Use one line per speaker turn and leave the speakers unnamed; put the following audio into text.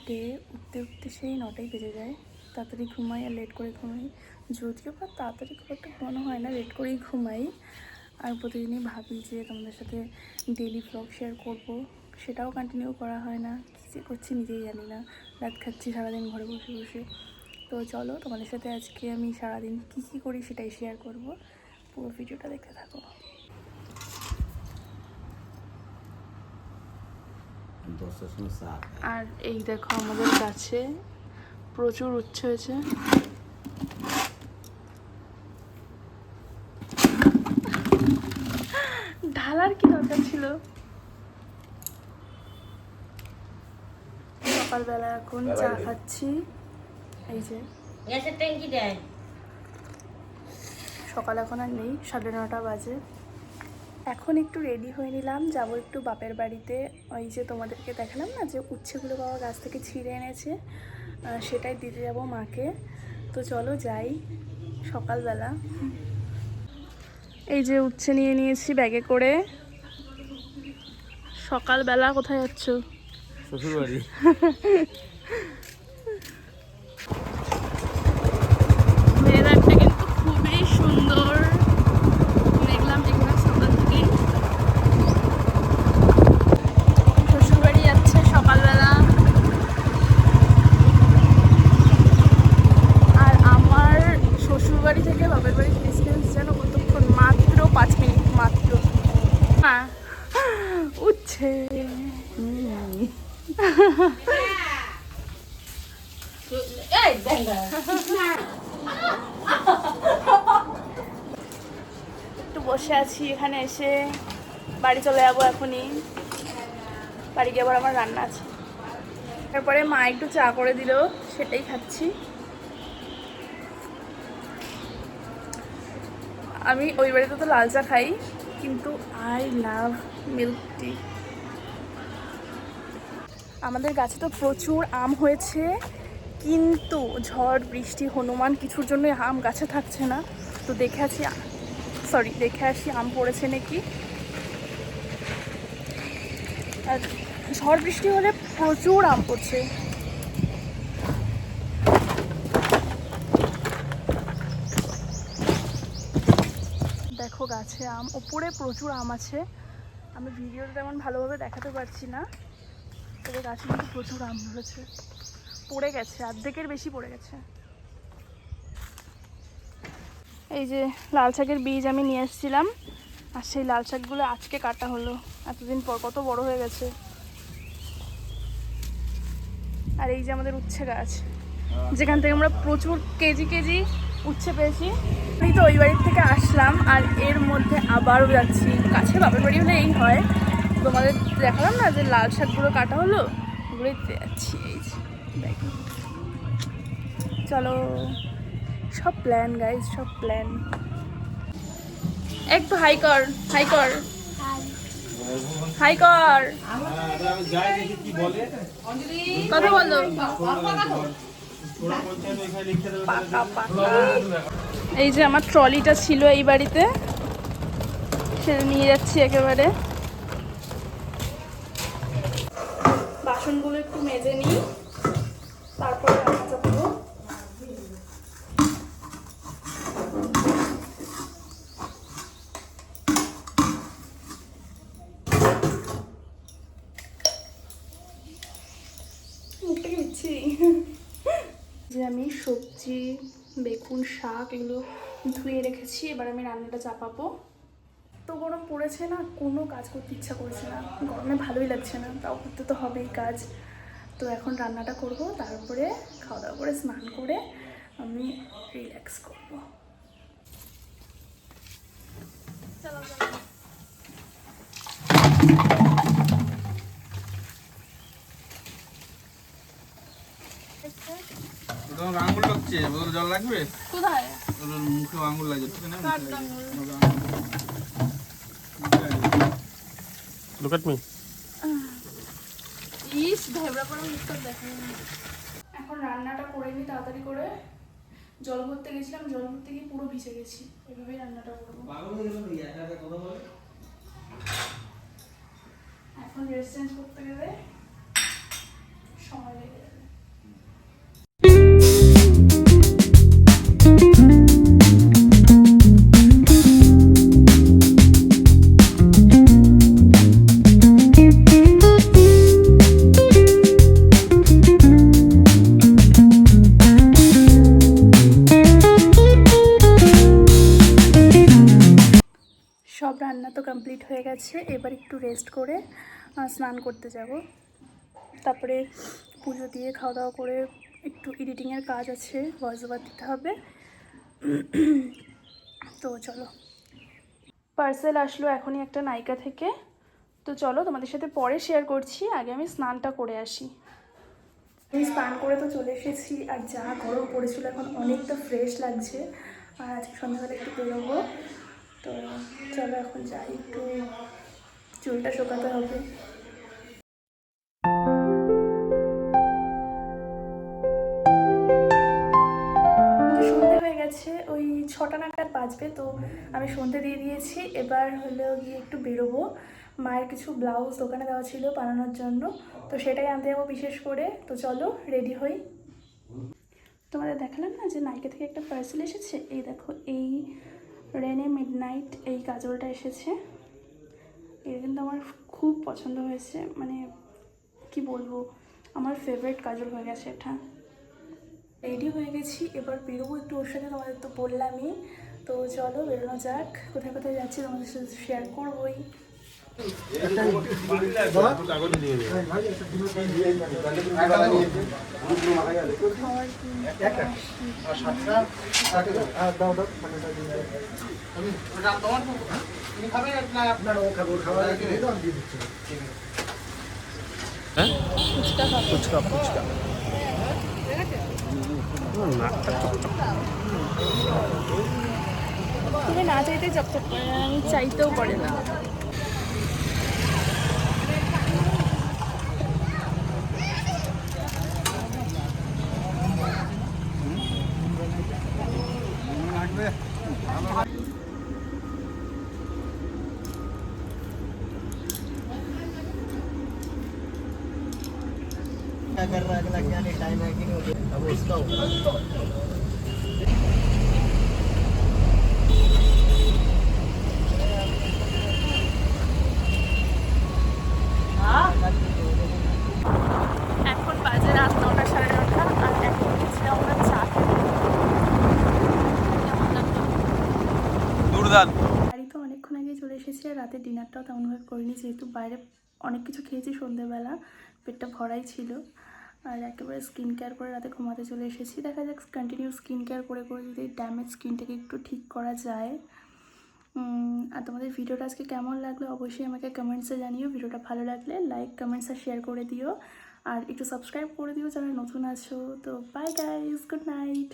Day উঠতে উঠতে সেই 9টাই বেজে যায়। তাড়াতাড়ি ঘুমাই আর লেট করে ঘুমাই, যদিও বা তাড়াতাড়ি খুব একটা ঘুমানো হয় না, লেট করেই ঘুমাই। আর প্রতিদিনই ভাবি যে তোমাদের সাথে ডেইলি ভ্লগ শেয়ার করব, সেটাও কন্টিনিউ করা হয় না। কী যে করছি নিজেই জানি না, রাত খাচ্ছি সারাদিন ঘরে বসে বসে। তো চলো তোমাদের সাথে আজকে আমি সারাদিন কী করি সেটাই শেয়ার করব, পুরো ভিডিওটা দেখতে থাকো। আর এই দেখো আমাদের গাছে প্রচুর উচ্ছে হয়েছে। ঢালার কি দরকার ছিল? সকালবেলা এখন চা খাচ্ছি। এই যে সকাল এখন আর নেই, 9:30 বাজে। এখন একটু রেডি হয়ে নিলাম, যাব একটু বাপের বাড়িতে। ওই যে তোমাদেরকে দেখালাম না যে উচ্ছেগুলো বাবা গাছ থেকে ছিঁড়ে এনেছে, সেটাই দিতে যাব মাকে। তো চলো যাই সকালবেলা। এই যে উচ্ছে নিয়ে নিয়েছি ব্যাগে করে। সকালবেলা কোথায় যাচ্ছ? শ্বশুরবাড়ি। ওয়েদারটা কিন্তু খুবই সুন্দর, দেখলাম এখানে সকাল থেকেই। শ্বশুরবাড়ি যাচ্ছে সকালবেলা। আর আমার শ্বশুরবাড়ি থেকে বাপের বাড়ির ডিস্টেন্স যেন কতক্ষণ, মাত্র 5 মিনিট মাত্র। হ্যাঁ উচ্ছে একটু বসে আছি এখানে, এসে বাড়ি চলে যাবো এখনই। বাড়ি গিয়ে আবার আমার রান্না আছে। তারপরে মা একটু চা করে দিল, সেটাই খাচ্ছি। আমি ওই বাড়িতে তো লাল চা খাই, কিন্তু আই লাভ মিল্ক টি। আমাদের গাছে তো প্রচুর আম হয়েছে, কিন্তু ঝড় বৃষ্টি হনুমান কিছুর জন্য আম গাছে থাকছে না। তো দেখে আসি আম পড়েছে নাকি। আর ঝড় বৃষ্টি হলে প্রচুর আম পড়ছে। দেখো গাছে আম, ওপরে প্রচুর আম আছে। আমি ভিডিওতে তেমন ভালোভাবে দেখাতে পারছি না, তবে গাছে কিন্তু প্রচুর আম ধরেছে। পড়ে গেছে, অর্ধেকের বেশি পড়ে গেছে। এই যে লাল শাকের বীজ আমি নিয়ে এসেছিলাম, আর সেই লাল শাকগুলো আজকে কাটা হলো, এতদিন পর, কত বড় হয়ে গেছে। আর এই যে আমাদের উচ্ছে গাছ, যেখান থেকে আমরা প্রচুর কেজি উচ্ছে পেয়েছি। আমি তো ওই বাড়ির থেকে আসলাম, আর এর মধ্যে আবারও যাচ্ছি কাছে। বাপের বাড়ি হলে এই হয়, তোমাদের দেখালাম না যে লাল শাকগুলো কাটা হলো, ওগুলোই যাচ্ছি। এই যে চলো, সব প্ল্যান গাইজ, সব প্ল্যান। একটু হাই কর, হাই কর, হাই কর, কথা বলো। এই যে আমার ট্রলিটা ছিল এই বাড়িতে, সেটা নিয়ে যাচ্ছি একেবারে। বাসনগুলো একটু মেজে নিই, তারপরে রান্না চাপাবো। মুখটাকে দিচ্ছি যে আমি সবজি, বেগুন, শাক এগুলো ধুয়ে রেখেছি। এবার আমি রান্নাটা চাপাবো। তো গরম পড়েছে না, কোনো কাজ করতে ইচ্ছা করছে না, গরমে ভালোই লাগছে না, তাও করতে তো হবেই কাজ। তো এখন রান্নাটা করব, তারপরে খাওয়া দাওয়া করে স্নান করে আমি রিল্যাক্স করব। চলো
তোমার আঙুল লাগছে, ওর জল লাগবে?
কোথায়?
ওর মুখে আঙুল লাগে, ঠিক না? Look at me.
ইস ঢেবড়া পড়া মুখটা দেখো। এখন রান্নাটা করে নিই তাড়াতাড়ি করে। জল ভরতে গেছিলাম, জল ভরতে গিয়ে পুরো ভিজে গেছি। এভাবেই রান্নাটা করবো। এখন ড্রেস চেঞ্জ করতে গেলে সময় লেগে যাবে। সব রান্না তো কমপ্লিট হয়ে গেছে, এবার একটু রেস্ট করে স্নান করতে যাব। তারপরে পুজো দিয়ে খাওয়া দাওয়া করে একটু এডিটিংয়ের কাজ আছে, ভয়েস ওভার দিতে হবে। তো চলো, পার্সেল আসলো এখনই একটা নাইকা থেকে। তো চলো তোমাদের সাথে পরে শেয়ার করছি, আগে আমি স্নানটা করে আসি। আমি স্নান করে তো চলে এসেছি, আর যা গরম পড়েছিল এখন অনেকটা ফ্রেশ লাগছে। আর আজকে সন্ধ্যাবেলা একটু বেরোবো, তো চলো এখন যাই, একটু চুলটা শুকাতে হবে। সন্ধে হয়ে গেছে, ওই 6টা নাগাদ বাজবে, তো আমি সন্ধে দিয়ে দিয়েছি। এবার হলো গিয়ে একটু বেরোবো, মায়ের কিছু ব্লাউজ দোকানে দেওয়া ছিল বানানোর জন্য, তো সেটাই আনতে যাবো বিশেষ করে। তো চলো রেডি হই। তোমাদের দেখালাম না যে নাইকা থেকে একটা পার্সেল এসেছে, এই দেখো, এই রেনে মিডনাইট এই কাজলটা এসেছে। এটা কিন্তু আমার খুব পছন্দ হয়েছে, মানে কি বলবো, আমার ফেভারিট কাজল হয়ে গেছে এটা। রেডি হয়ে গেছি, এবার বেরোবো একটু ওর সাথে, তোমাদের তো বললামই। তো চলো বেরোনো যাক, কোথায় কোথায় যাচ্ছি তোমাদের সাথে শেয়ার করবোই। ফুচকা খাবো।
ফুচকা ফুচকা
তুমি না চাইতেই চকচক করে, আমি চাইতেও পারে না।
क्या कर रहा है अगला, क्या नहीं, टाइम है कि नहीं, अब उसका
এখন বাজে রাত 9টা 9:30, আর এখন গেছিলাম আমরা চা খেতে।
দুর্দান্ত।
বাড়ি তো অনেকক্ষণ আগে চলে এসেছি, আর রাতে ডিনারটাও তেমনভাবে করিনি, যেহেতু বাইরে অনেক কিছু খেয়েছি সন্ধ্যেবেলা, পেটটা ভরাই ছিল। আর একেবারে স্কিন কেয়ার করে রাতে ঘুমাতে চলে এসেছি। দেখা যাক কন্টিনিউ স্কিন কেয়ার করে করে যদি ড্যামেজ স্কিনটাকে একটু ঠিক করা যায়। আর তোমাদের ভিডিওটা আজকে কেমন লাগলো অবশ্যই আমাকে কমেন্টসে জানিও। ভিডিওটা ভালো লাগলে লাইক, কমেন্টস আর শেয়ার করে দিও, আর একটু সাবস্ক্রাইব করে দিও যারা নতুন আছো। তো বাই গাইস, গুড নাইট।